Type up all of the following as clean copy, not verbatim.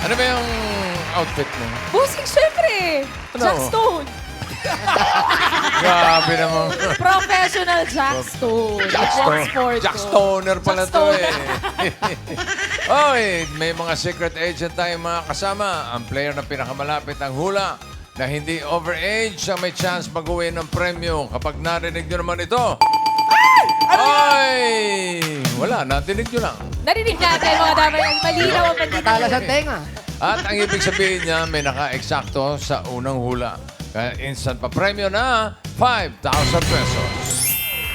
Ano ba yung outfit mo? Bossing, syempre! Ano? Jack Stone! Grabe naman. Professional Jack Stone. Jack Stoner pala Jack to Stoner. Oy, may mga secret agent tayong mga kasama. Ang player na pinakamalapit ang hula na hindi overage ang may chance mag-uwi ng premyo. Kapag narinig nyo naman ito, ay! Wala, natinig nyo lang. Narinig natin mga damay ang malinaw ang pagkita. Talas ang tenga. At ang ibig sabihin niya, may naka-eksakto sa unang hula. Kaya instant pa premyo na 5,000 pesos.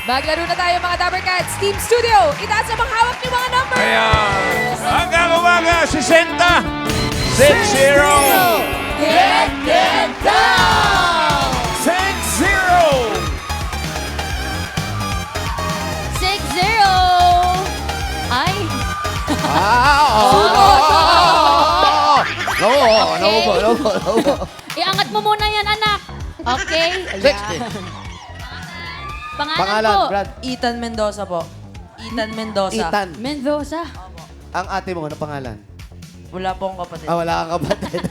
Maglaro na tayo mga Dabber Cats. Team Studio, itaas ang mga hawak niyo mga numbers. Kaya, hanggang umaga, 60! 60! Get down! 60! 6-0! Ay! Lobo. Iangat mo muna yan, anak. Okay? 60. Pangalan, po. Brad. Ethan Mendoza po. Ethan Mendoza. Ethan. Mendoza. Ang ate mo, ano pangalan? Wala po akong kapatid. Wala kang kapatid.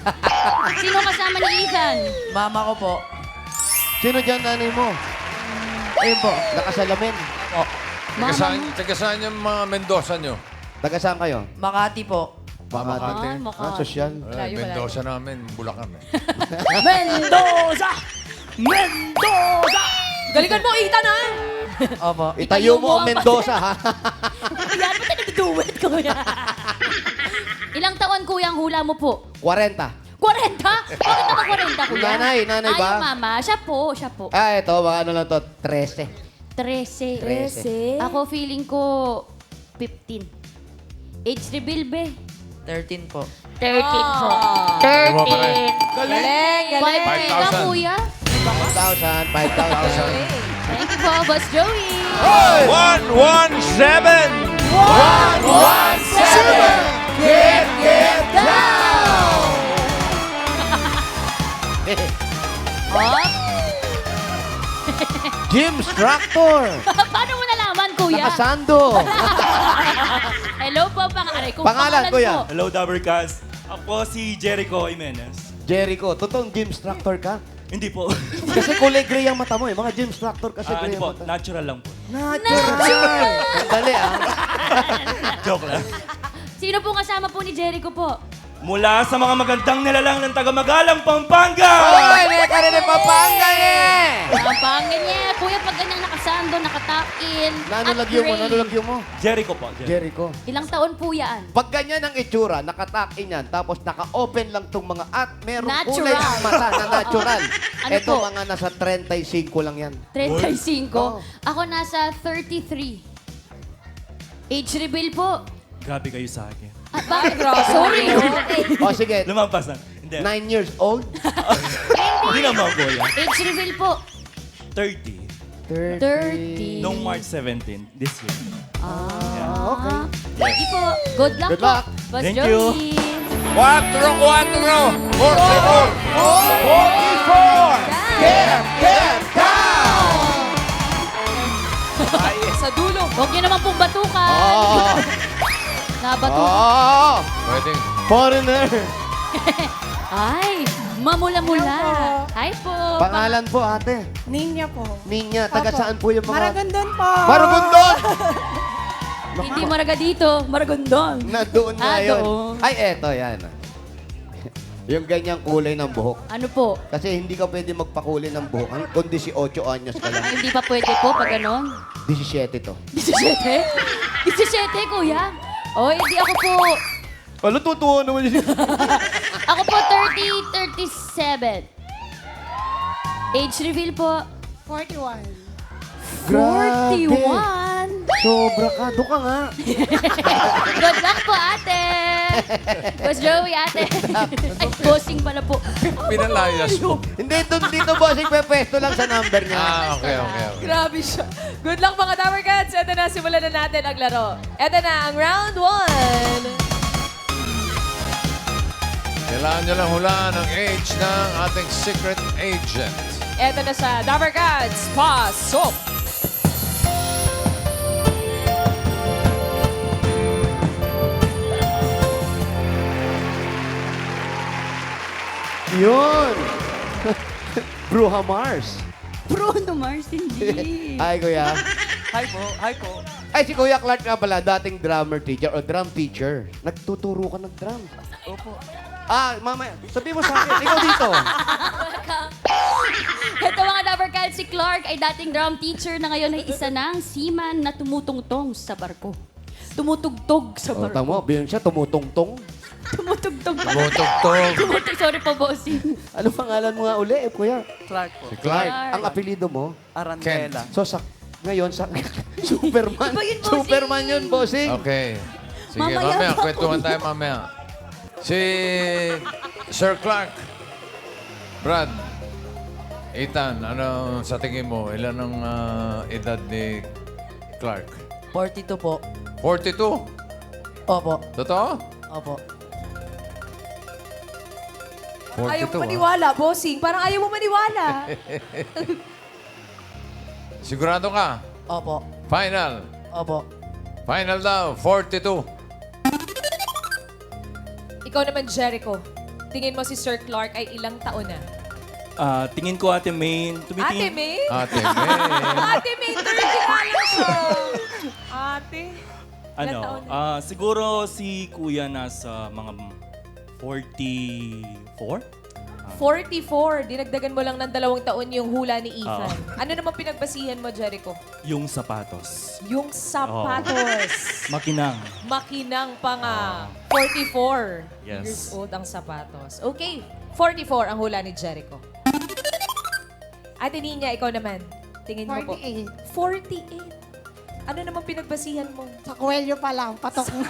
Sino kasama ni Ethan? Mama ko po. Sino dyan nanay mo? Ayun po. Nakasalamin. Po. Taga saan yung mga Mendoza nyo? Taga saan kayo? Makati po. Makati. Ay, Makati. Sosyal. Ay, Mendoza namin, Bulacan. Mendoza! Mendoza! Galingan mo, Ethan, ha? Opo. Itayo mo ang Mendoza, ha? Yan mo nag-duet, kuya. Ilang taon, kuya, ang hula mo po? 40. 40? Bakit naman 40, kuya? Nanay ba? Ay, mama. Siya po. Ito, mga ano lang to, 13. 13. Ako feeling ko 15. Age reveal, be. 13 po. 13 po. Ano pa rin? 13. Galing, galing. 5K ka, 5,000. kuya. 5,000. Thank you po, Boss Joey. 117! 117! Get Down! Oh, Gym Structor! paano mo nalaman, kuya? Nakasando! Hello po, Pangalan, kuya? po. Hello, Dabbercast. Ako si Jericho Jimenez. Jericho, totoong gym structor ka? Hindi po. Kasi kulay gray ang mata mo eh. Mga gym structor kasi gray Hindi po, ang mata. natural lang po. Natural! Ang dali ah. Joke lang. Sino po kasama po ni Jericho po? Mula sa mga magandang nilalang ng taga-Magalang, Pampanga! Oy, may ka rin ng Pampanga eh! Ang pangin niya. Kuya, pag ganyang nakasando, nakatap-in, Nanulagyo mo? Jericho po. Jericho. Ilang taon po yan? Pag ganyan ang itsura, nakatak-in yan, tapos naka-open lang tong mga at merong Natural. kulay ang mata na natural. Ano Ito po? mga nasa 35 lang yan. 35. Oh. Ako nasa 33. Age reveal po. Grabe kayo sa akin. Ah, bakit? Sorry. O sige, Lumampas na. Hindi. 9 years old. Hindi naman po yan. Age reveal po. 30. 30. Noong March 17, this year. Okay. Thank you po. Good luck Good luck. po. Boss Thank Joey. you. 44! Get down! Sa dulo. Huwag niyo naman pong batukan. Oh, Nabatukan. oh, Pwede. foreigner. Ay, mamula-mula. Hi po. Pangalan po ate. Ninya po. Ninya, taga saan po yung mga... Maragondon po. Maragondon! Hindi maraga dito. Maragondon. Na doon na Ah, yun. doon. Ay, eto, yan. Yung ganyang kulay ng buhok. Ano po? Kasi hindi ka pwede magpakulay ng buhok. Kung 18 anyos ka lang. Ay, hindi pa pwede po pag ganon. 17 to. 17? 17, kuya? O, hindi ako po. Ano, totoo naman yun. Ako po 37. Age reveal po. 41. 41. Sobra ka. Doon ka nga. Good luck po, ate. Boss Joey, ate. Ay, bossing pala po. Pinalayas mo. Hindi, doon dito bossing pwesto lang sa number niya. Okay. Grabe siya. Good luck mga Dabber Cats. Ito na, simulan na natin ang laro. Ito na ang round 1. Kailangan nyo lang hulaan ang age ng ating secret agent. Ito na sa Dabber Cats. Pasok! Yun! Bruha Mars. Bruno Mars, hindi. Ay, kuya. Hi po. Hi po. Ay, si Kuya Clark nga pala, dating drummer teacher o drum teacher. Nagtuturo ka ng drum. Opo. Ah, mamaya, sabi mo sa akin, ikaw dito. Ito mga Dabber Cats, si Clark ay dating drum teacher na ngayon ay isa ng seaman na tumutungtong sa barko. Tumutugtog sa O, barko. tamo, bilang siya, tumutungtong. Tumutugtog. Tumutugtog. Tumutong, sorry po, bossing. Ano pangalan mo nga uli, Kuya? Clark po. Si Clark. Ang apelido mo? Arandela. So, ngayon, Superman. Iba yun, bossing. Superman yun, bossing. Okay. Sige, Mamaya mamaya. pa. Kwentuhan tayo mamaya. Si Sir Clark. Brad. Ethan, ano sa tingin mo? Ilan ang edad ni Clark? 42 po. 42? Opo. Totoo? Opo. 42, Ayaw mo ah. maniwala, bossing. Parang ayaw mo maniwala. Sigurado ka? Opo. Final. Opo. Final daw, 42. Ikaw naman, Jericho. Tingin mo si Sir Clark ay ilang taon na? Tingin ko Ate Maine, Ate May? Ate May. Ate May, 30 na lang siya. Ate. Ilang taon na? siguro si Kuya nasa mga 44? 44. Dinagdagan mo lang ng 2 taon yung hula ni Ethan. Ano naman pinagbasihan mo, Jericho? Yung sapatos. Yung sapatos. Makinang. Makinang pa nga. 44 Yes. years old ang sapatos. Okay. 44 ang hula ni Jericho. Ate Nina, ikaw naman. Tingin mo po. 48. Ano naman pinagbasihan mo? Sa Coelho pa lang, patok na.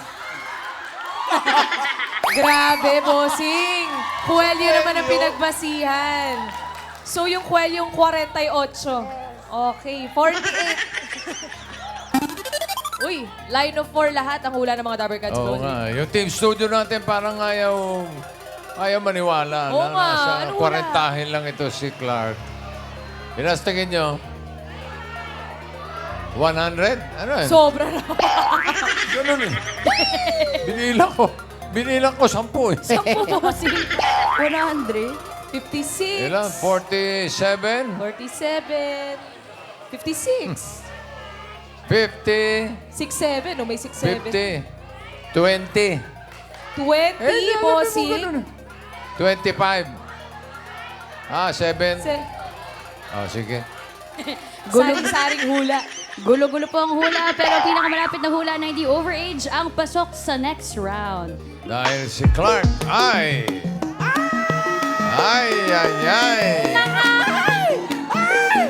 Grabe, bossing. Kuwelyo naman ang pinagbasihan. So, yung kuwelyong 48. Okay, 48. Uy, line of 4 lahat ang hula ng mga Dabber Cats. Oo bossing. nga. Yung team studio natin parang ayaw maniwala Oo na nga. nasa Ano wala? 40 lang ito si Clark. Ilas tingin nyo? 100? Ano yun? Sobra na. Ganun eh. Binilang ko 10 eh. 10 bossing. 100. 56. Ilan? 47? 47. 56. 50? 67. No, may 67. 50? 20? 20, bossing. 25? 7? Se- Oh, sige. Saring-saring hula. Gulo-gulo po ang hula, pero pinakamalapit na hula na hindi overage ang pasok sa next round. Dahil si Clark ay... Ay.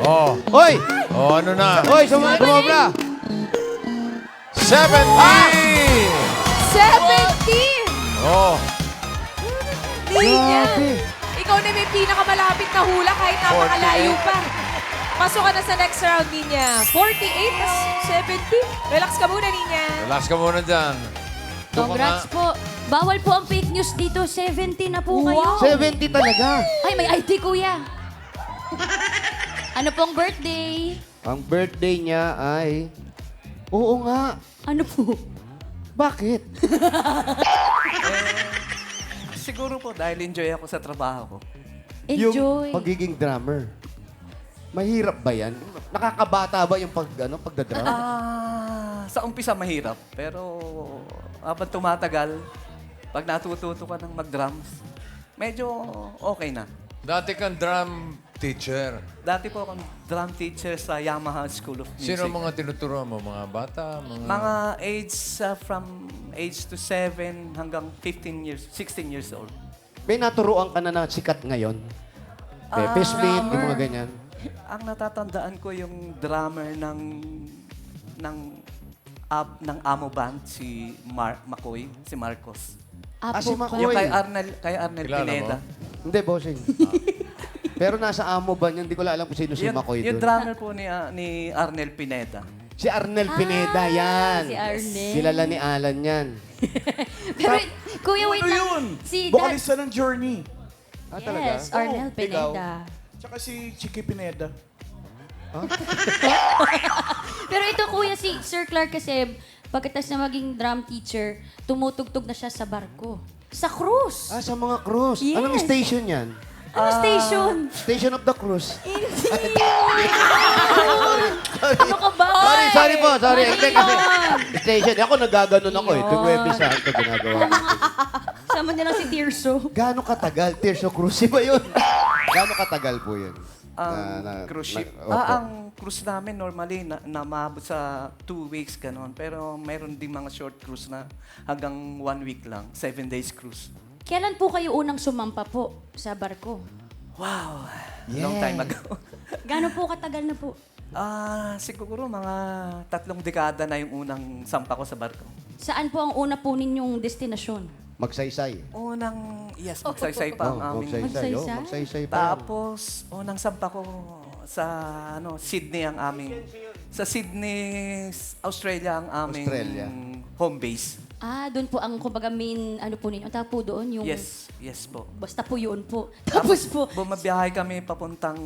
Oh, Hoy! ano na? Hoy, sumobra! 70! 70! Oh, Linya! Grabe. Ikaw na may pinakamalapit na hula kahit napakalayo pa. Pasok ka na sa next round, Ninya. 48 plus 70. Relax ka muna, Ninya. relax ka muna dyan. Doon ka Congrats nga. po. Bawal po ang fake news dito. 70 na po kayo. 70 talaga. Ay, may ID, kuya. Ano pong birthday? Ang birthday niya ay... Oo nga. Ano po? Bakit? Siguro po dahil enjoy ako sa trabaho ko. Enjoy. Yung pagiging drummer. Mahirap ba yan? Nakakabata ba yung pagdadrum? Sa umpisa mahirap, pero habang tumatagal, pag natututo ka ng mag-drums, medyo okay na. Dati kang drum teacher. Dati po akong drum teacher sa Yamaha School of Music. Sino mga tinuturuan mo? Mga bata? Mga age from age to 7 hanggang 15 years, 16 years old. May naturuan ka na na sikat ngayon? Pepe Smith, yung mga ganyan. Ang natatandaan ko yung drummer ng Amo Band, si McCoy, si Marcos. Si Apo Makoy. Yung kay Arnel Kilala Pineda. Hindi, bossing. Pero nasa amo ba yun? Hindi ko lang alam kung sino si Makoy Yung doon. drummer po ni Arnel Pineda. Si Arnel Pineda, yan. si Arnel. Kilala ni Alan yan. Pero, kuya, wait lang. yun? Si Vocalista ng Journey. Ah, talaga? Yes, Arnel Oo, Pineda. Tsaka si Chiki Pineda. Pero ito, kuya, si Sir Clark kasi, pagkatapos na maging drum teacher, tumutugtog na siya sa barko. Sa cruise. Ah, sa mga cruise. Yes. Anong station yan? Ano station? Station of the cruise. Ano ka ba? Sorry po. Hindi kasi station. Ako nagaganon ako eh. Tuwing Webis sa ito ginagawa. Sama niya lang si Tirso. Gaano katagal? Tirso Cruise ba yun? Gaano katagal po yun? Ang cruise ship. opo. Ang cruise namin normally na maabot sa 2 weeks ganon. Pero mayroon din mga short cruise na hanggang 1 week lang. 7 days cruise. Kailan po kayo unang sumampa po sa barko? Wow! Long time ago. Gano'n po katagal na po? Siguro mga 3 dekada na yung unang sampa ko sa barko. Saan po ang una po ninyong destinasyon? Magsaysay. Yes, magsaysay pa ang aming. Magsaysay. Magsaysay? Magsaysay pa. Tapos, unang sampa ko sa Sydney ang aming. Sa Sydney, Australia ang aming Australia. home base. Doon po ang kumbaga main ano po ninyo. Tapos po doon yung... Yes po. Basta po yun po. Tapos po, Bumabiyahe kami papuntang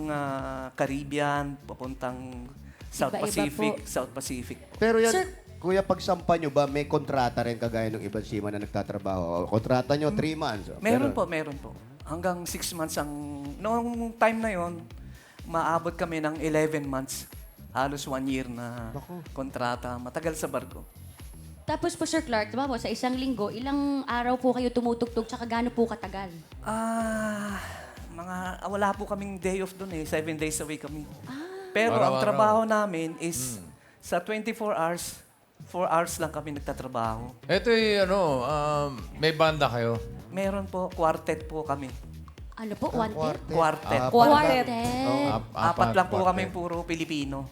Caribbean, papuntang South Iba-iba Pacific, po. South Pacific. Pero yan, Sir- kuya, pagsampa nyo ba, may kontrata rin kagaya ng ibang seaman na nagtatrabaho? Kontrata nyo, 3 months. Meron Pero- po. Hanggang 6 months ang... Noong time na yon, maabot kami ng 11 months. Halos 1 year na kontrata. Matagal sa barko. tapos po Sir Clark, diba po, sa isang linggo, ilang araw po kayo tumutugtog tsaka gaano po katagal? Wala po kaming day off doon eh. 7 days a week kami. Pero ang Araw-araw. trabaho namin is sa 24 hours, 4 hours lang kami nagtatrabaho. Ito may banda kayo. Meron po, quartet po kami. Ano po, wanted? Quartet. Quartet. Apat lang po quartet. kami puro Pilipino.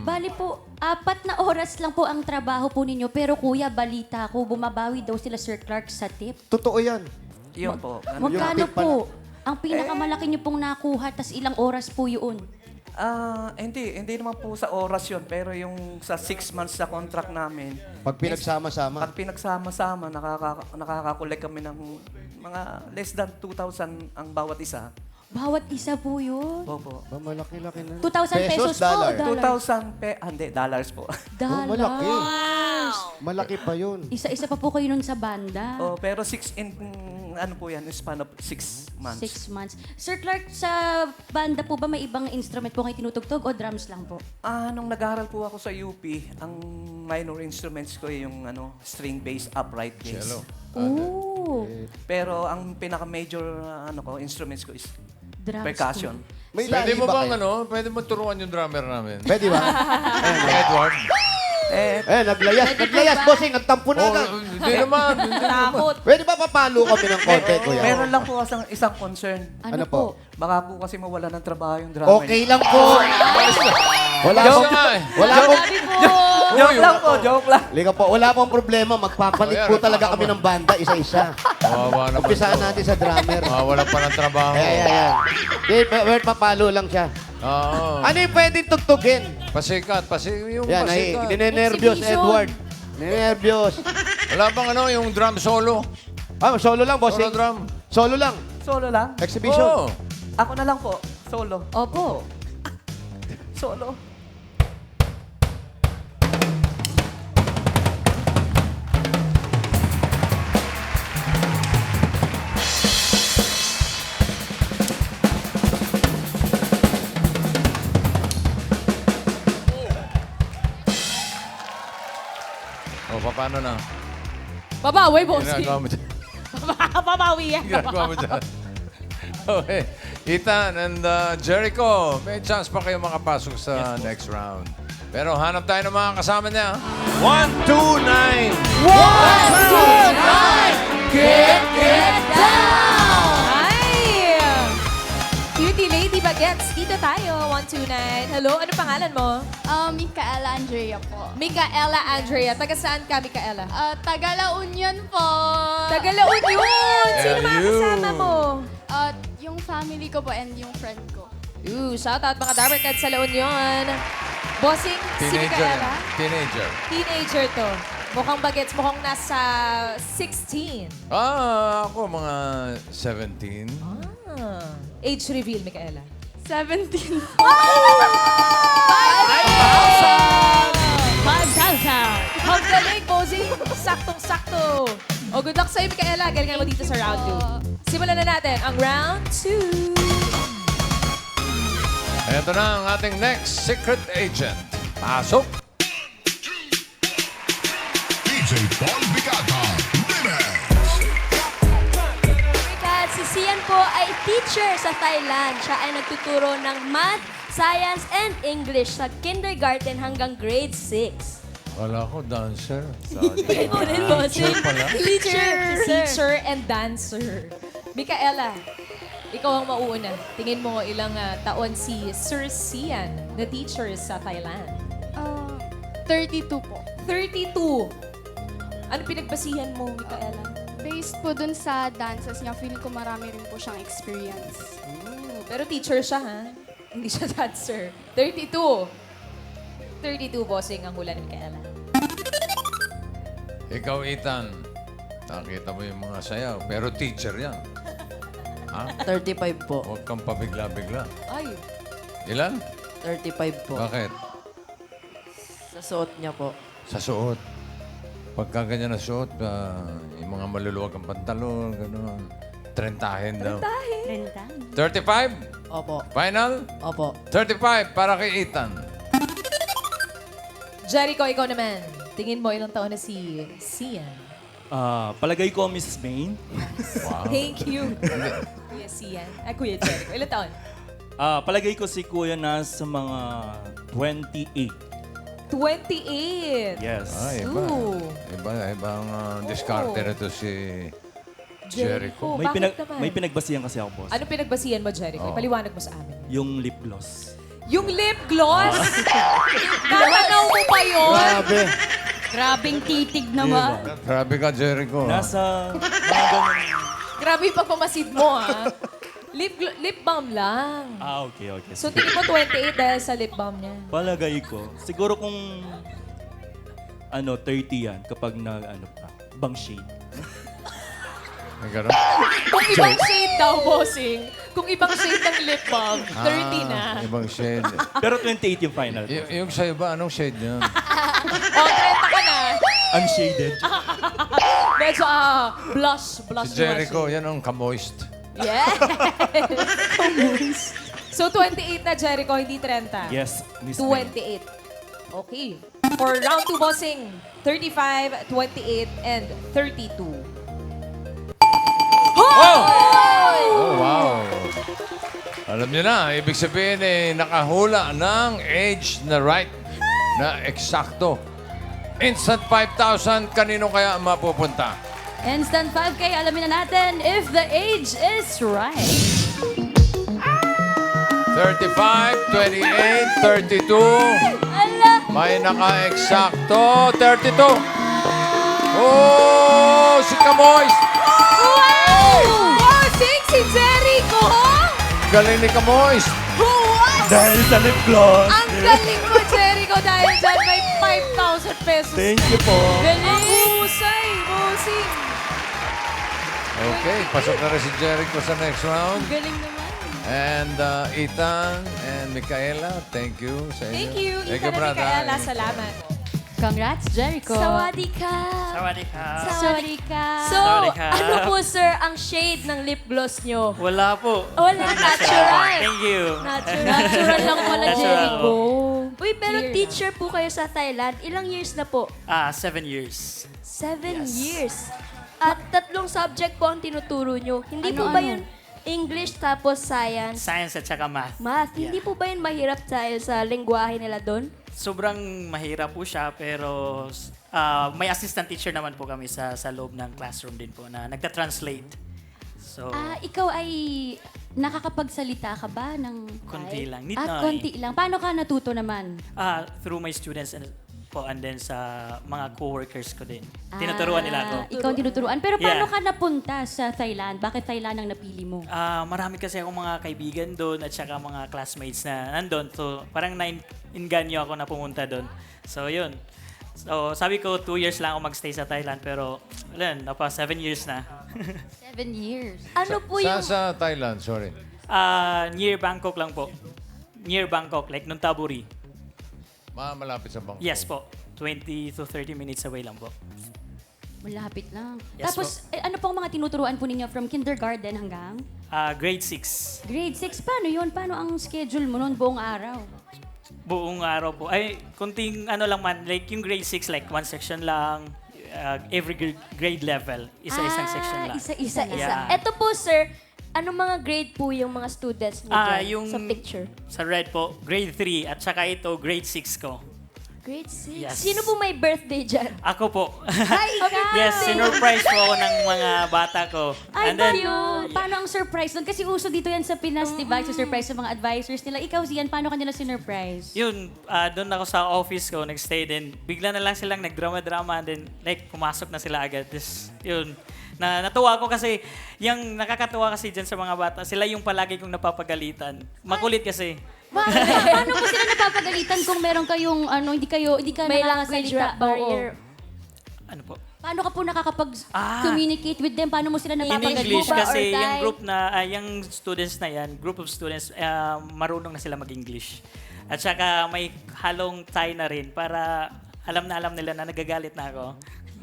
Bali po, 4 na oras lang po ang trabaho po ninyo. Pero kuya, balita ko, bumabawi daw sila Sir Clark sa tip. Totoo yan. Yun po. Magkano tip pala. po? Ang pinakamalaki niyo pong nakuha, tas ilang oras po yun? Hindi naman po sa oras yun. Pero yung sa 6 months sa contract namin, Pag pinagsama-sama. pag pinagsama-sama, nakakakolek kami ng mga less than 2,000 ang bawat isa. Bawat isa po yun. Opo. Ba, malaki-laki na. 2,000 pesos po. dollar. Dollars. 2,000 hindi, dollars po. Oh, malaki. Malaki pa yun. Isa-isa pa po kayo nun sa banda. Oh, pero 6 in ano po yan, span of 6 months. 6 months. Sir Clark, sa banda po ba may ibang instrument po kayo tinutugtog o drums lang po? Nung nag-aaral po ako sa UP, ang minor instruments ko yung string bass, upright bass. Cello. Oo. Pero ang pinaka-major instruments ko is Drums percussion. May Pwede lahi mo ba bang kayo? pwede mo turuan yung drummer namin? Pwede ba? Edward. Naglayas, bossing. Nagtampo na agad. Hindi naman. Takot. Pwede ba papalo kami ng konti, kuya? Meron lang po isang concern. Ano, Ano po? po? Baka po kasi mawala ng trabaho yung drummer. Okay lang po. Wala Joke pong... nga eh. Wala pong... Joke lang po, joke lang. Liga po, wala pong problema. Magpapalit po talaga kami ng banda, isa-isa. Kawawa naman. Umpisaan natin sa drummer. Wala pa ng trabaho. Ayan. Wait, papalo lang siya. Oo. Ano yung pwedeng tugtugin? Pasikat. Yung Yan, pasikat. ninenervyos, Exhibition. Edward. Ninenervyos. Wala bang yung drum solo? Solo lang, Solo bossing. drum? Solo lang. Solo lang. Exhibition. Oo. Ako na lang po, solo. Opo. Solo. Paano na? Babawi, bossing. Ginagawa mo dyan. Babawi yan. Ginagawa mo dyan. Okay. Ethan and Jericho, may chance pa kayo makapasok sa next round. Pero hanap tayo ng mga kasama niya. 1, 2, 9. Get down! Hi! Cutie Lady Bagets, dito tayo. 129. Hello, ano pangalan mo? Micaela Andrea po. Micaela Andrea. Taga saan ka, Micaela? Taga La Union po. Taga La Union! Sino mga LU. kasama mo? Yung family ko po and yung friend ko. Shout out mga Dabber Cats sa La Union. Bossing, si Teenager. Micaela. Teenager. Teenager to. Mukhang bagets, mukhang nasa 16. Ako mga 17. Age reveal, Micaela. 17. 5,000! Ang galing, bossing. Saktong-sakto. O, good luck sa'yo, Micaela. Galingan mo dito sa round 2. Simulan na natin ang round 2. Ito na ang ating next secret agent. Pasok! DJ Paul Bigata, At si Sian po ay teacher sa Thailand. Siya ay nagtuturo ng math, science, and English sa kindergarten hanggang grade 6. Wala ko, dancer. Teacher pala. Teacher and dancer. Micaela, ikaw ang mauuna. Tingin mo ilang taon si Sir Sian na teacher sa Thailand? 32 po. 32. Ano pinagbasihan mo, Micaela? Based po dun sa dances niya, feel ko marami rin po siyang experience. Pero teacher siya, ha? Hindi siya dancer. 32. 32, bossing, ang hula ni Micaela. Ikaw, Ethan. Nakita mo yung mga sayaw, pero teacher yan. Ha? 35 po. Huwag kang pabigla-bigla. Ay, Ilan? 35 po. Bakit? Sa suot niya po. Sa suot. Pagka ganyan na suot, yung mga maluluwag ang pantalon, gano'n. Trentahin daw. 35? Opo. Final? Opo. 35 para kay Ethan. Jericho, ikaw naman. Tingin mo ilang taon na si Sian? Palagay ko, Mrs. Main. Wow. Thank you. Kuya Sian. Kuya Jericho. Ilang taon? Palagay ko si Kuya nasa mga 28. 28. Yes. Iba. Ooh. Iba ang diskarte na to si Jericho. Bakit naman? May pinagbasihan kasi ako, boss. Anong pinagbasihan mo, Jericho? Ipaliwanag mo sa amin. Yung lip gloss. Yung lip gloss? Tatanaw mo pa yun? Grabe. Grabing titig naman. Grabe ka, Jericho. Nasa mga ganun. Grabe yung pagpamasid mo, ha? Lip balm lang. Okay. So, tingin mo 28 dahil sa lip balm niya. Palagay ko. Siguro kung 30 yan kapag bang shade. May gano'n? Kung ibang shade daw, bossing. Kung ibang shade ng lip balm, 30 na. Ibang shade. Pero 28 yung final. Yung sa'yo ba, anong shade yan? O, 30 ka na. Unshaded. Medyo, blush Si Jericho, blush. yan ang kamoist. Yes! So, 28 na, Jericho, hindi 30. Yes, Miss Main. 28. Okay. For round 2, bossing, 35, 28, and 32. Oh, wow. Alam niyo na, ibig sabihin nakahula ng age na right, na eksakto. Instant 5,000, kanino kaya mapupunta? Instant 5K, alamin na natin if the age is right. 35, 28, 32. Ala! May naka-eksakto, 32. Oh, si Kamoist. Wow! Bossing, si Jericho! Galing ni Kamoist. What? Dahil sa lip gloss. Ang galing mo, Jericho, dahil dyan may 5,000 pesos. Thank you po. Ang husay, bossing. Okay, pasok na rin si Jericho sa next round. Galing naman. And Ethan and Micaela, thank you sa inyo. Thank you, Thank Ethan you, and brother. Micaela. Salamat. Congrats, Jericho. Sawadika. Sawadika. So, Sawadika. ano po, sir, ang shade ng lip gloss nyo? Wala po. Wala, natural. Thank you. Natural lang pala, Natural. Jericho. Uy, pero Clear teacher po kayo sa Thailand. Ilang years na po? 7 years. 7 years. At 3 subject po ang tinuturo nyo. Hindi po Ano-ano? ba yun English tapos science? Science at saka math. Math. Hindi po ba yun mahirap dahil sa lengguwahe nila doon? Sobrang mahirap po siya, pero may assistant teacher naman po kami sa loob ng classroom din po na nagta-translate. So, Ikaw ay nakakapagsalita ka ba ng konti lang. Need konti lang. Paano ka natuto naman? through my students and then sa mga co-workers ko din. Tinuturuan nila ako. Ikaw ang tinuturuan. Pero paano Yeah. ka napunta sa Thailand? Bakit Thailand ang napili mo? Marami kasi akong mga kaibigan doon at saka mga classmates na nandun. So, parang na-inganyo ako na pumunta doon. So, yun. So, sabi ko 2 years lang ako magstay sa Thailand, pero yun, napa 7 years na. 7 years. Ano po yung... Sa Thailand, sorry. Near Bangkok lang po. Near Bangkok, like Nonthaburi. Malapit sa Bangkok. Yes po. 20 to 30 minutes away lang po. Malapit lang. Yes Tapos, ano pong mga tinuturuan po ninyo from kindergarten hanggang Grade 6. grade 6? Paano yun? Paano ang schedule mo noon buong araw? Buong araw po. Ay, kunting ano lang man, like yung grade 6, like one section lang, every grade level, isa-isang section lang. Isa-isa lang. Yeah. Ito po, sir, anong mga grade po yung mga students niyo dyan Yung sa picture? Sa red po, grade 3, at saka ito, grade 6 ko. Grade 6? Yes. Sino po may birthday dyan? Ako po. Ay, ikaw! Yes, sinurprise po ako ng mga bata ko. Ay, And then, paano ang surprise doon? Kasi uso dito yan sa Pinas, di ba? Sa surprise sa mga advisors nila. Ikaw, Zian, paano ka nila sinurprise? yun, doon ako sa office ko, nag-stay din. Bigla na lang silang nagdrama-drama, and then, like, pumasok na sila agad. This, yun. Natuwa ko kasi, yung nakakatuwa kasi dyan sa mga bata, sila yung palagi kong napapagalitan. Makulit kasi. Paano mo sila napapagalitan kung meron kayong, hindi ka May language nakakasalita? barrier. Ano po? Paano ka po nakakapag-communicate with them? Paano mo sila In napapagalitan? English ba or kasi Thai? yung group na, yung students na yan, group of students, marunong na sila mag-English. At saka may halong Thai na rin para alam nila na nagagalit na ako.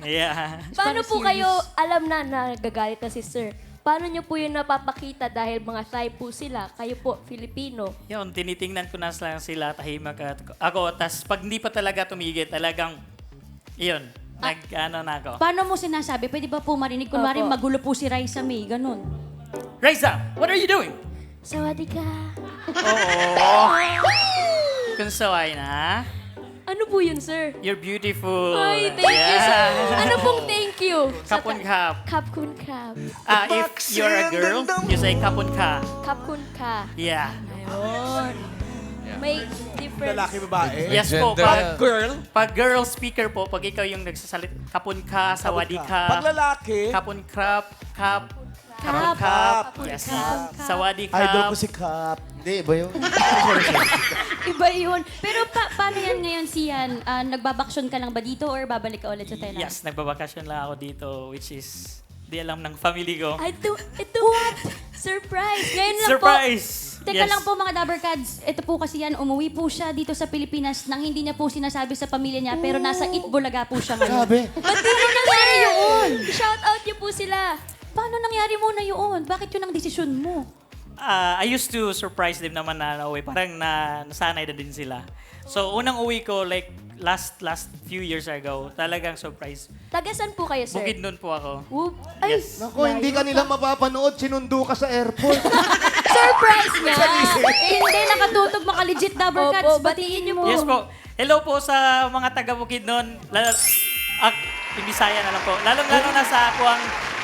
Yeah. Paano po kayo alam na nagagalit na si sir? Paano nyo po yun napapakita dahil mga Thai po sila, kayo po, Filipino? Yun, tinitingnan ko na lang sila, tahimik ako. Tas pag hindi pa talaga tumigil, talagang, yun, nag-ano na ako. Paano mo sinasabi? Pwede ba po marinig? Kunwari, Opo. magulo po si Raisa May, ganun. Raisa, what are you doing? Sawadee ka. Oo. Kung saway na, Ano po yun, sir? you're beautiful. Ay, thank you, sir. Yeah. Ano pong thank you? Kapun kap. Kapkun kap. If you're a girl, you say kapun ka. Kapkun ka. Yeah. Ayun. May difference. Lalaki, babae. Yes po. Gender. Pag girl speaker po, pag ikaw yung nagsasalit, kapun ka, sawadi Pag ka, lalaki, kapun krap, kap, kapun Kap. kap, Kapun yes. kap. Sawadi idol kap. ko si Kap. Hindi, iba yun. Iba yun. Pero paano yan ngayon, Sian? Nagbabaksyon ka lang ba dito or babalik ka ulit sa Thailand? Yes, nagbabakasyon lang ako dito, which is di alam ng family ko. Ito, what? Surprise! Ngayon lang Surprise! Teka Yes. lang po mga Dabbercads, ito po kasi yan, umuwi po siya dito sa Pilipinas nang hindi niya po sinasabi sa pamilya niya, pero nasa Itbulaga po siya ngayon. Sabi. Ba't di mo nangyari yun? Shout out niyo po sila. Paano nangyari mo na yun? Bakit yun ang desisyon mo? I used to surprise them naman na uwi. Parang nasanay na din sila. So, unang uwi ko, like, last few years ago, talagang surprise. Tagasan po kayo, sir? Bukidnon po ako. Whoop. Ay, Yes. Naku, hindi ka nila mapapanood. Sinundo ka sa airport. surprise nga! Hindi, nakatutok mga legit Dabbercads. Opo, batiin niyo po. Yes po. Hello po sa mga taga Bukidnon. Yung Bisaya na lang po. Lalong-lalo na sa ako ang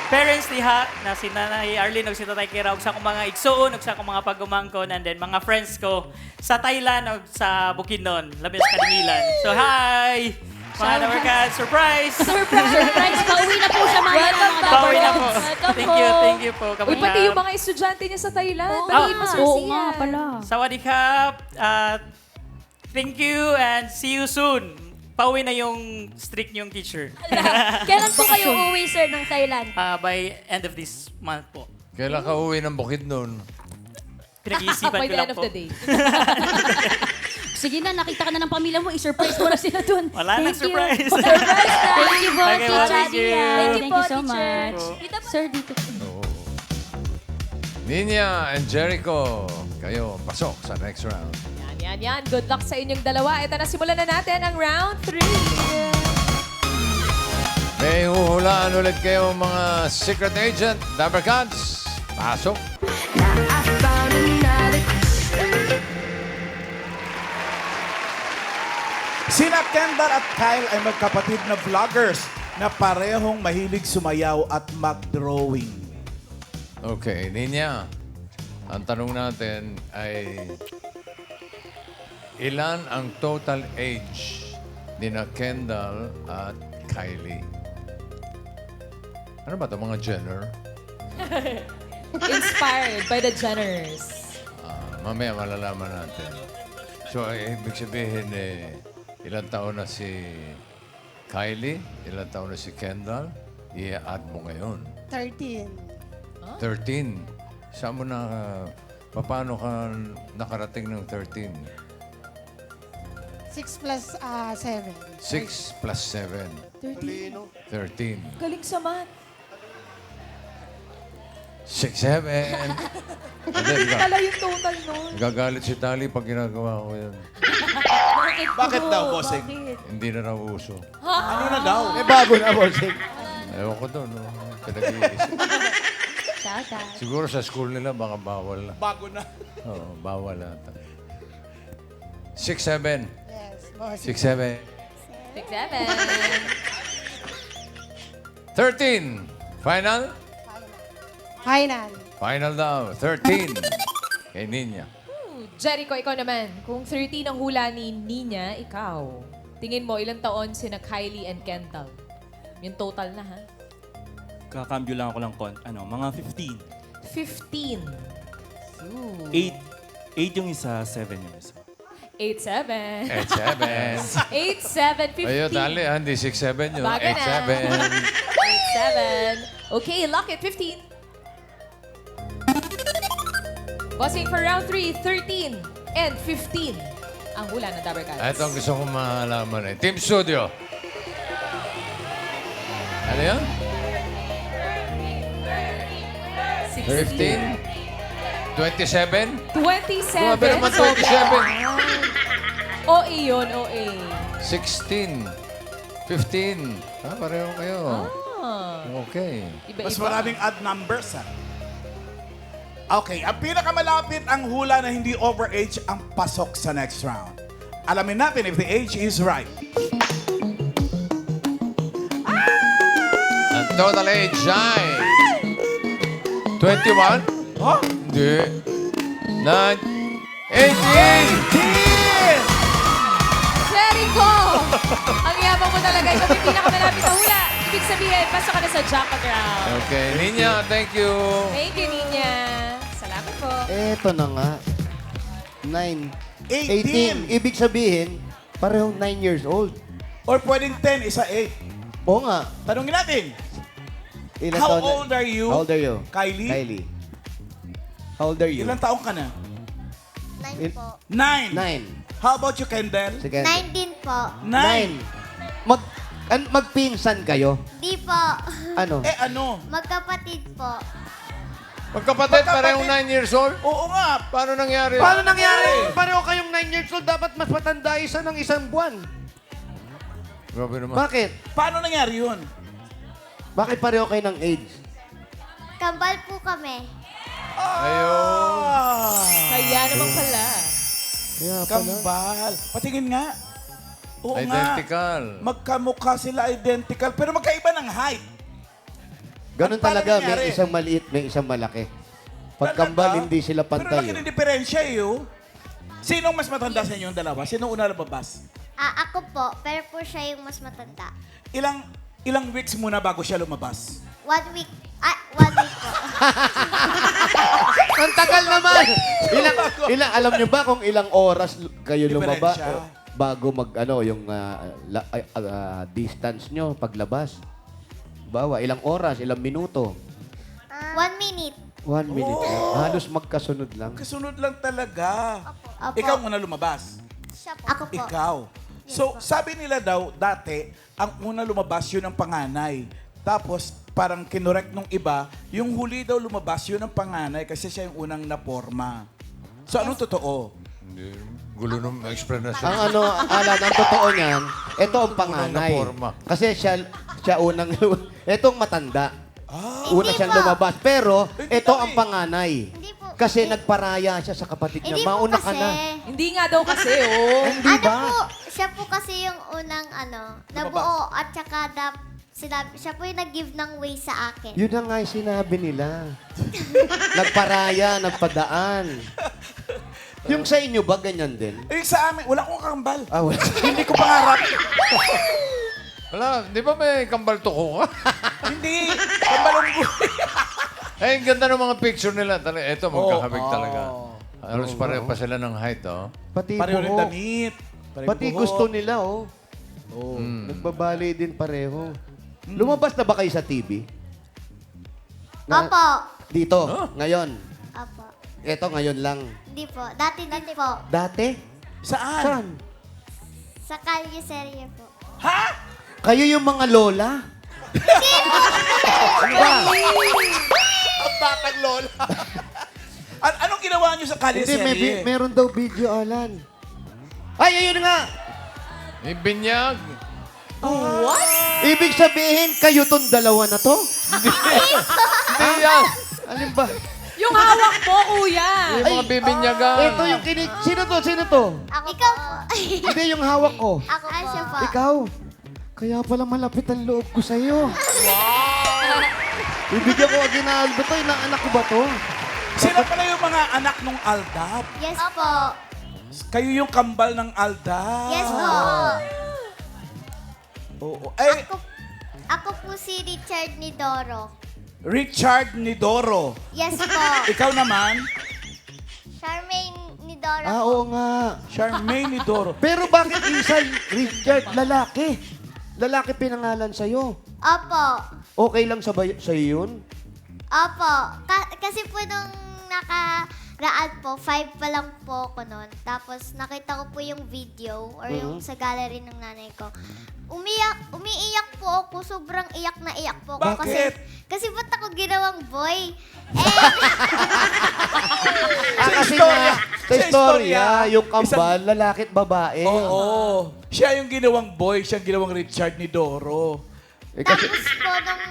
parents niha na si Nanay Arlene ug si Tatay Kira ug sa akong mga igsuon ug sa akong mga pagumangkon and then mga friends ko sa Thailand ug sa Bukidnon, labi sa Kanilan. So hi! Mga Dabbercads, surprise! Surprise! Pauwi na po siya mamaya mga Pauwi na po. Welcome Thank you po. Uy, Kapag pati yung mga estudyante niya sa Thailand. Oo Batiin mo, nga. Sir Oo Sian. nga pala. Sawadee Kap. Thank you and see you soon. Pauwi na yung strict yung teacher. Kailan po kayo uuwi, sir, ng Thailand? By end of this month po. Kailan ka uwi ng Bukidnon? Pinag-iisipan By ko the lang end of po. the day. Sige na, nakita ka na ng pamilya mo, i-surprise mo na sila dun. Wala nang Thank you. surprise. Thank you po, Okay, Teacher thank you. Dian. Thank you Thank po, you so teacher. much. Dito po. Sir, dito. Oo. Ninya and Jericho, kayo pasok sa next round. Yan. Good luck sa inyong dalawa. Ito na, simulan na natin ang round 3. May huhulaan ulit kayo mga secret agent, Dabbercads. Pasok. Sina Kendall at Kyle ay magkapatid na vloggers na parehong mahilig sumayaw at mag-drawing. Okay, Ninya. Ang tanong natin ay ilan ang total age ni na Kendall at Kylie? Ano ba ito? Mga Jenner? Inspired by the Jenners. Mamaya malalaman natin. So, ibig sabihin, ilang taon na si Kylie? Ilang taon na si Kendall? I-add mo ngayon. 13. 13. Saan mo na... paano ka nakarating ng 13? 6 plus 7. 6 plus 7. 13. 13. Galing sa math. 6, 7. Pala yung total nun. Gagalit si Tali pag ginagawa ko yun. Bakit po? daw, bossing? Bakit? Hindi na raw uso. Ano na daw? Eh, bago na, bossing. Ewan ko doon. No? Pinag-iisip. Shout out. Siguro sa school nila baka bawal na. Bago na. Oo, bawal na. 6, 7. Yes, boss. 6, 7. 6, 7. 13. Final? Final. Final daw. 13. Kay Ninya. Jericho, ikaw naman. Kung 13 ang hula ni Nina, ikaw. Tingin mo, ilang taon sina Kylie and Kendall? Yung total na, ha? Kakambyo lang ako mga 15. 15. 8 yung isa, 7 yung isa. 8, 7. 8, 7. 8, 7, 15. Ayun, Tali. Hindi 6, 7 yun. Baga 8, na. 8, 7. Okay, lock it. 15. Bossing for round 3, 13 and 15 ang hula ng Dabber Cats. Ito ang gusto kong malaman eh. Team Studio. Ano yun? 15? 27? 27. Grabe naman, So 27. OA yun, OA. 16. 15. Pareho kayo. Ah. Okay. Iba-iba. Mas maraming odd numbers, ha? Okay, ang pinakamalapit ang hula na hindi overage ang pasok sa next round. Alamin natin if the age is right. Ang total age ay 21? Huh? Hindi. 18! Jericho! Ang yabang mo talaga. Ikaw yung pinakamalapit na hula. Ibig sabihin, pasok ka na sa jackpot round. Okay, Ninya, thank you. Thank you, Ninya. Salamat po. Eto na nga. 9. 18. 18. Ibig sabihin, parehong 9 years old. Or pwedeng 10, isa 8. Oo nga. Tanungin natin, Ilan how taon na- old are you? How old are you? Kylie? Kylie. How old are you? Ilang taong ka na? 9 po. 9. 9. How about you, Kendall? Sige. 9 din po. 9. Magpinsan kayo? Di po. Ano? Eh ano? Magkapatid po. Magkapatid, parehong 9 years old? Oo nga. Paano nangyari? Paano nangyari? Pareho kayong 9 years old, dapat mas matanda isa ng isang buwan. Grabe naman. Bakit? Paano nangyari yun? Bakit pareho kayo ng age? Kambal po kami. Ayun. Kaya naman pala. Kaya pala. Kambal. Patingin nga. Oo Identical. nga. Magkamukha sila identical, pero magkaiba ng height. Ganun Paano talaga, nangyari? may isang maliit, may isang malaki. Pagkambal, Talaga? hindi sila Pero pantay. laki ng diferensya eh, oh. Sinong mas matanda sa inyong dalawa? Sinong una lumabas? Ako po, pero po siya yung mas matanda. Ilang weeks muna bago siya lumabas? 1 week. 1 week po. Ang tagal naman! Alam niyo ba kung ilang oras kayo lumaba Diferensya. bago yung distance nyo paglabas? Bawa, ilang oras, ilang minuto? 1 minute. 1 minute. Halos magkasunod lang. Kasunod lang talaga. Opo. Ikaw muna lumabas. Siya po. Ako po. Ikaw. So, sabi nila daw, dati, ang una lumabas yun ang panganay. Tapos, parang kinorek nung iba, yung huli daw lumabas yun ang panganay kasi siya yung unang naporma. So, anong totoo? Hindi. Gulo ng explanation. Ang ang totoo niyan, ito ang panganay. Unang naporma. Kasi siya unang, etong matanda. Una Hindi siyang po. lumabas. Pero, Hindi ito daw ang eh. panganay. Hindi po. Kasi nagparaya siya sa kapatid niya. Hindi po Mauna ka kasi. na. Hindi nga daw kasi, oh. Hindi ba? Po, siya po kasi yung unang nabuo at saka siya po yung nag-give ng way sa akin. Yun na nga yung sinabi nila. Nagparaya, nagpadaan. Yung sa inyo ba, ganyan din? Eh, sa amin, wala akong kambal. Wala. Hindi ko pangarap. Wala, di ba may kambal tuko ka? Hindi. Kambalong Eh, ang ganda ng mga picture nila. Ito, magkakabig talaga. Halos pareho pa sila ng height, oh. Pati Pareho rin buhok. damit. Pati gusto nila, oh. Nagbabali din pareho. Lumabas na ba kayo sa TV? Opo. Dito, ngayon. Opo. Ito, ngayon lang. Hindi po. Dati din po. Dati? Saan? Saan? Sa kalye serye po. Kayo yung mga lola? Ano ba? Ang batang lola. Anong ginawa niyo sa Hindi, kalye-serye? meron daw video, Alan. Ay, ayun nga! Ibinyag. Ibig sabihin, kayo tong dalawa na to? Hindi yan. Alin ba? Yung hawak mo, kuya. Yung mga bibinyagan. Ito yung kinig... Sino to? Sino to? Ikaw po. Hindi, yung hawak ko. Ako po. Siya po. Ikaw. Kaya pala malapit ang loob ko sa'yo. Wow! Ibigyan ko aginaldo to. Inaanak ko ba to? Sila pala yung mga anak ng Aldab. Yes po. Kayo yung kambal ng Aldab. Yes po. Oo. Eh, Ako po si Richard Nidoro. Richard Nidoro. Yes po. Ikaw naman, Charmaine Nidoro Ah, po. oo nga. Charmaine Nidoro. Pero bakit isa, Richard, lalaki? Lalaki pinangalan sa'yo. Opo. Okay lang sa'yo yun? Opo. Kasi po nung nakaraan po, 5 pa lang po ako nun. Tapos nakita ko po yung video or yung sa gallery ng nanay ko. Umiiyak po ako. Sobrang iyak na iyak po ako. Bakit? Kasi ba't ako ginawang boy? Kasi istorya. nga, sa Sa istorya, istorya, yung kambal, lalaki at babae. Oo. Siya yung ginawang boy, siya yung ginawang Richard Nidoro. Eh, kasi, Tapos po nung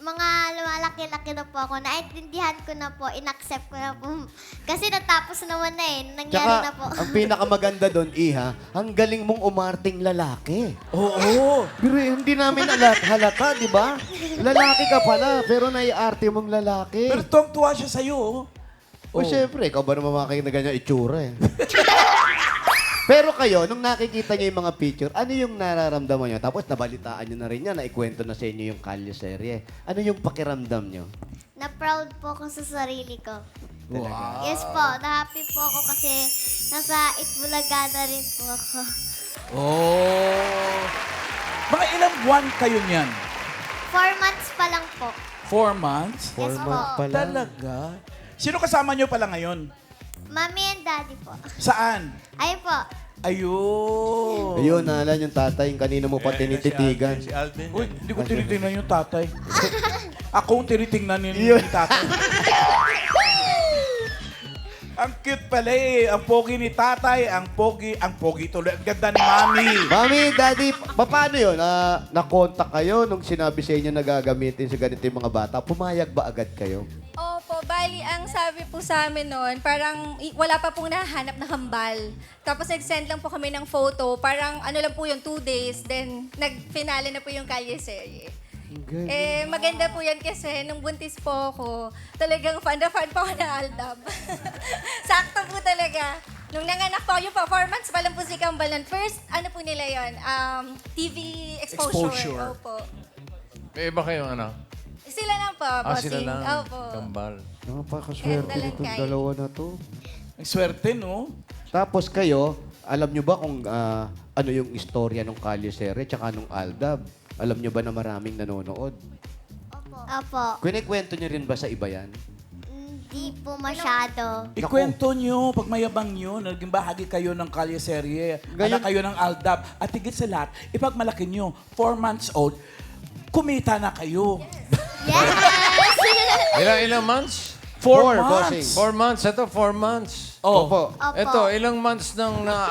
mga lumalaki-laki na po ako, naintindihan ko na po, inaccept ko na po. Kasi natapos naman na eh. Nangyari na po. ang pinakamaganda doon, Iha, ang galing mong umarting lalaki. Oo. Pero hindi namin halata, di ba? Lalaki ka pala, pero naiarte mong lalaki. Pero tuwang-tuwa siya sa'yo. O syempre, ikaw ba naman makikita na ganyan itsura eh. Pero kayo, nung nakikita niyo yung mga picture, ano yung nararamdaman niyo? Tapos nabalitaan niyo na rin yan, naikwento na sa inyo yung kalye serye. Ano yung pakiramdam niyo? Na-proud po ako sa sarili ko. Wow. Yes po, na-happy po ako kasi nasa Itbulaga na rin po ako. Oh. Mga ilang buwan kayo niyan? 4 months pa lang po. 4 months? Yes po. Talaga? Sino kasama niyo pala ngayon? Mommy and daddy po. Saan? Ayun po. Ayun. Ayun, Alan, yung tatay, yung kanina mo pa tinititigan. Uy, hindi ko tinitingnan yung tatay. Ako ang tinitingnan ni Yun. tatay. Ang cute pala eh. Ang pogi ni tatay, ang pogi tuloy. Ang ganda ni mami. Mami, daddy, paano yun? Na-contact kayo nung sinabi sa inyo na gagamitin sa ganito yung mga bata? Pumayag ba agad kayo? Opo, bali, ang sabi po sa amin noon, parang wala pa pong nahanap na kambal. Tapos nag-send lang po kami ng photo, parang ano lang po yung 2 days, then nag-finale na po yung kalye serye. Eh, maganda po yan kasi nung buntis po ako, talagang fan na fan po ako ng Aldab. Sakto po talaga. Nung nanganak po, yung performance pa lang po si Kambal nun. First, ano po nila yun? TV exposure. Opo. May iba kayong ano? Sila lang po, bossing. Sila lang. Opo. Kambal. Napakaswerte Ganda lang nitong kayo. dalawa na to. Ang swerte, no? Tapos kayo, alam nyo ba kung ano yung istorya ng kalye serye tsaka nung Aldab? Alam nyo ba na maraming nanonood? Opo. Kwento nyo rin ba sa iba yan? Hindi po masyado. Ikwento nyo, pag mayabang nyo, naging bahagi kayo ng kalye serye, anak kayo ng Aldab, at higit sa lahat, ipagmalaki nyo, 4 months old, kumita na kayo. Yes! Ilang months? 4 months. 4 months. Ito, 4 months. Oh. Opo. Opo. Ito, ilang months nang na...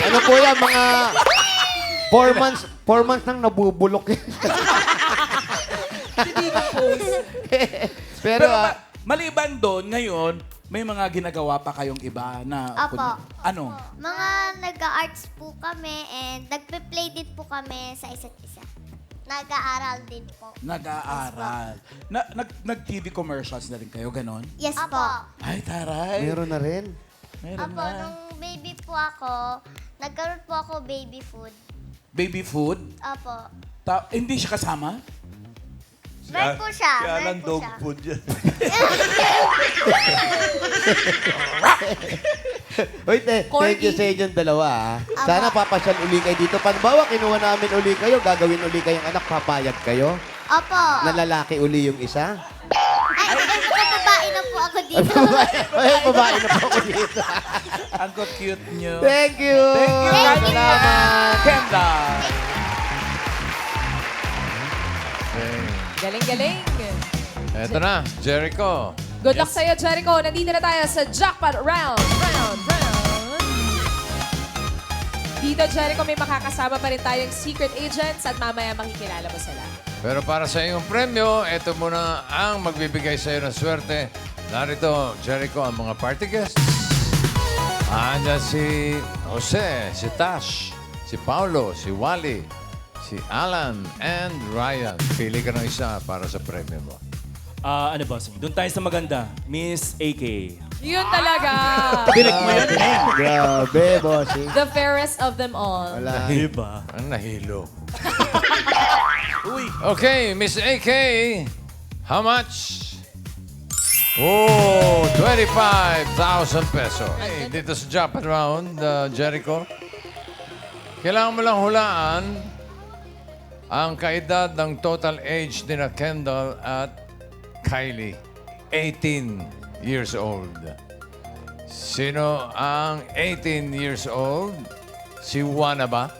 Ano po yan, mga 4 months nang nabubulok yan. Pero maliban doon, ngayon, may mga ginagawa pa kayong iba na... Opo. Ano? Mga nag-arts po kami and nagpe-play din po kami sa isa't isa. Nag-aaral din po. Nag-aaral. Nag-TV commercials na rin kayo, ganon? Yes po. Ay, taray. Meron na rin. Meron Apo, na. nung baby po ako, nagkaroon po ako baby food. Baby food? Apo. Hindi siya kasama? Meron po siya. Meron po siya. food yan. Wait, thank you sa inyong dalawa. Sana papasyal uli kayo dito. Panbawa, kinuha namin uli kayo, gagawin uli kayong anak, papayag kayo? Opo. Na lalaki uli yung isa? Ay, babae na po ako dito. Babae na po ako dito. Ang cute nyo. Thank you. Thank you, Salamat. Kenda. Galing-galing. Eto na, Jericho. Good luck sa'yo, Jericho. Nandito na tayo sa jackpot round. Dito, Jericho, may makakasama pa rin tayong secret agents at mamaya makikilala mo sila. Pero para sa iyong premyo, ito muna ang magbibigay sa iyo ng swerte. Narito, Jericho, ang mga party guests. Andyan si Jose, si Tash, si Paulo, si Wally, si Alan, and Ryan. Pili ka ng isa para sa premyo mo. Ano bossing? Doon tayo sa maganda. Miss AK. Yun talaga. Direct mo yun, eh. Grabe, bossing. The fairest of them all. Wala. Diba? Ang nahilo. Uy. Okay, Miss AK, how much? Oh, 25,000 pesos. Hey, dito sa jackpot round, Jericho, kailangan mo lang hulaan ang kaedad ng total age ni Kendall at Kylie. 18 years old. Sino ang 18 years old? Si Juana ba?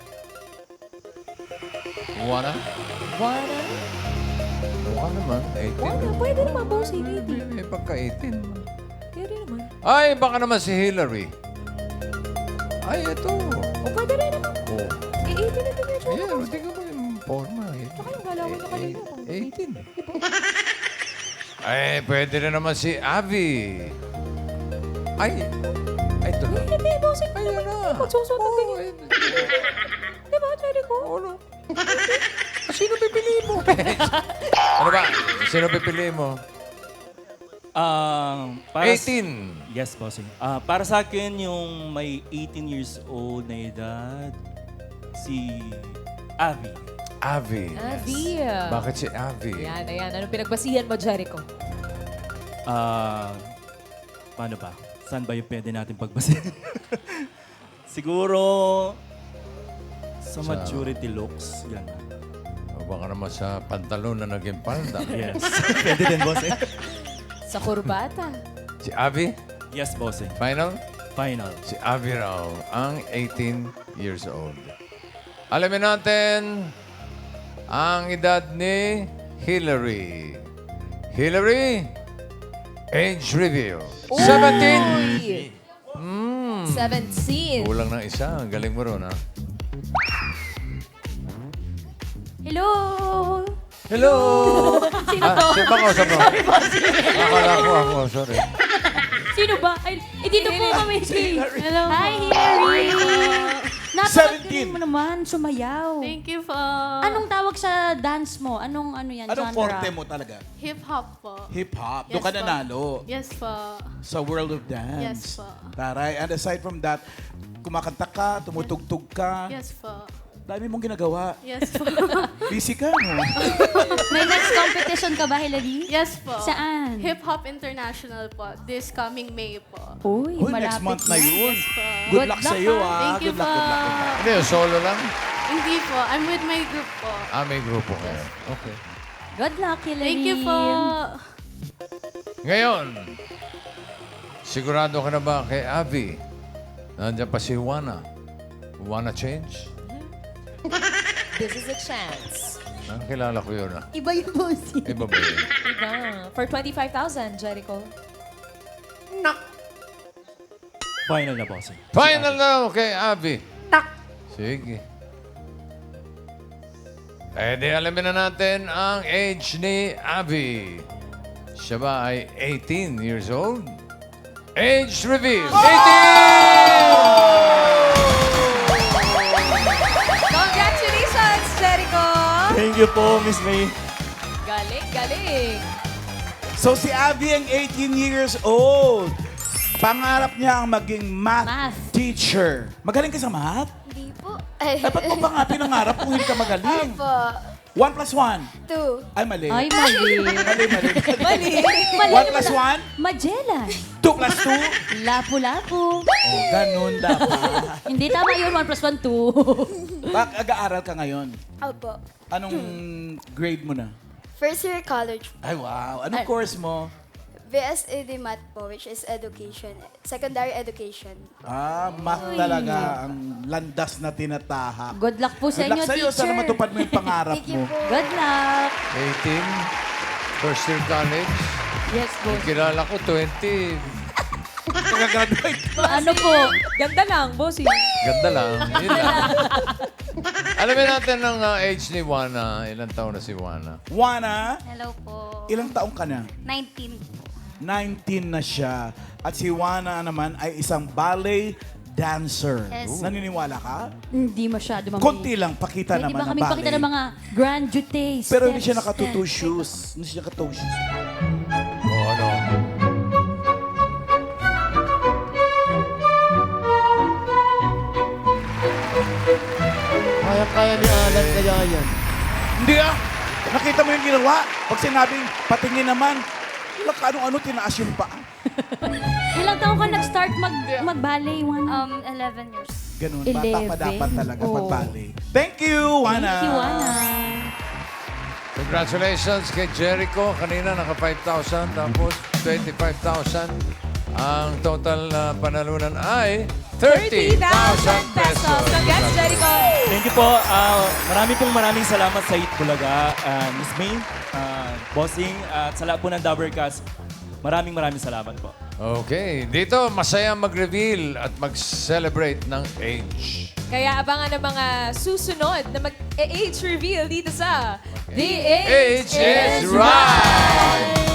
Juana? Juana? Mukha naman, 18. Juana, pwede naman po si Lady. May pagka-18. Pwede naman. Ay, baka naman si Hillary. Ay, ito. O pwede rin naman. Oh. Eh, 18 na din yung Ayan, hindi ka ba yung forma? Tsaka yung galawan niya kanina. 18. Ay, pwede rin naman si Abby. Ay, ito na. Hindi, bossing. Ayan na. Magsusuot ng ganyan. Di ba, Jericho? Ano? Sino pipili mo? Ano ba? Sino pipili mo? Para 18. Yes, bossing. Para sa akin, yung may 18 years old na edad, si Abby. Abby. Abby. Bakit si Abby? Ayan, ayan. Anong pinagbasihan mo, Jericho? Paano ba? Saan ba yung pwede natin pagbasin? Siguro sa maturity looks. Yan. O baka naman sa pantalon na naging palda. Yes. Pwede din, bossing. Sa kurbata. Si Abby? Yes, bossing. Final? Final. Si Abby raw, ang 18 years old. Alamin natin ang edad ni Hillary. Hillary, age reveal. 17. 17. Kulang ng isa. Ang galing mo ron, ha? Hello! Hello! Sino to? Sino ba kausap mo? Akala ko ako. Sorry. Sino ba? Ay, dito po kami. Hello. Hi, Hillary! Napakagaling mo naman, sumayaw. Thank you po. Anong tawag sa dance mo? Anong yan, Anong genre? forte mo talaga? Hip-hop po. Hip-hop. Yes Doon ka po. nanalo. Yes po. Sa world of dance. Yes po. Taray. And aside from that, kumakanta ka, tumutugtog ka. Yes po. Dami mong ginagawa. Yes po. Busy ka, no? May next competition ka ba, Hillary? Yes po. Saan? Hip-Hop International po. This coming May po. Uy, Uy, next malapit month na yun. Yes po. Good luck sa iyo, ah. Thank you Good luck, po. good luck, good luck. Hindi, solo lang. Hindi po. I'm with my group po. May grupo kayo. Okay. Good luck, Hillary. Thank you po. Ngayon, sigurado ka na ba kay Abby? Nandiyan pa si Juana. Wanna change? This is a chance. Kilala ko yun, ah. Iba yung bossing. Iba ba yun? Diba? For 25,000, Jericho. Final na, bossing. Final na kay Abby. Sige. Eh, di alamin na natin ang age ni Abby. Siya ba ay 18 years old? Age reveal! 18! Congratulations, Jericho! Thank you po, Miss May. Galing, galing. So si Abby ang 18 years old. Pangarap niya ang maging math teacher. Magaling ka sa math? Hindi po. Dapat mo pa nga pinangarap kung hindi ka magaling. Opo. 1 plus 1. 2. Ay, mali. Ay, mali. Mali. Mali 1 plus 1? Magellan. 2 plus 2? Lapu-lapu. Oh, ganun dapat. Hindi tama yun, 1 plus 1, 2. Bak, ag-aaral ka ngayon. Opo. Anong grade mo na? First year college. Ay, wow. Anong course mo? VSED Math po, which is education. Secondary education. Math talaga ang landas na tinatahak. Good luck po sa Good inyo, luck sa'yo. teacher. Sana matupad mo yung pangarap mo. Good luck. 18, first year college. Yes, boss. Yung kilala ko, 20. Nag-graduate. Ano po? Ganda lang, bossing. Ganda lang. Yun lang. Alamin natin ang age ni Juana. Ilang taon na si Juana? Juana, Hello po. ilang taong ka na? 19. 19 na siya. At si Juana naman ay isang ballet dancer. Yes. Naniniwala ka? Hindi masyado, mami. Konti lang, pakita Pwede naman ba ng kami pakita ballet. ng mga grand jutes? Pero hindi siya nakatuto shoes. Hindi siya nakatuto shoes. Oo, ano? Kaya-kaya ni Alan kaya yan. Hindi ah! Nakita mo yung ginawa? Pag sinabing patingin naman, wala ka ano-ano, tinaas yung paa. Ilang taon ka nag-start mag-ballet, Juan? 11 years. Ganun, bata pa 11. dapat talaga Oo. pag-ballet. Thank you, Juana! Thank you, Juana. Congratulations kay Jericho. Kanina naka 5,000 tapos 25,000. Ang total na panalunan ay 30,000 pesos. Congrats, Jericho! Thank you po. Maraming salamat sa Eat Bulaga, Miss May, Bossing, at sa lahat po ng Dabbercast. Maraming salamat po. Okay. Dito, masaya mag-reveal at mag-celebrate ng age. Kaya abangan ang mga susunod na mag-age reveal dito sa The Age is Right!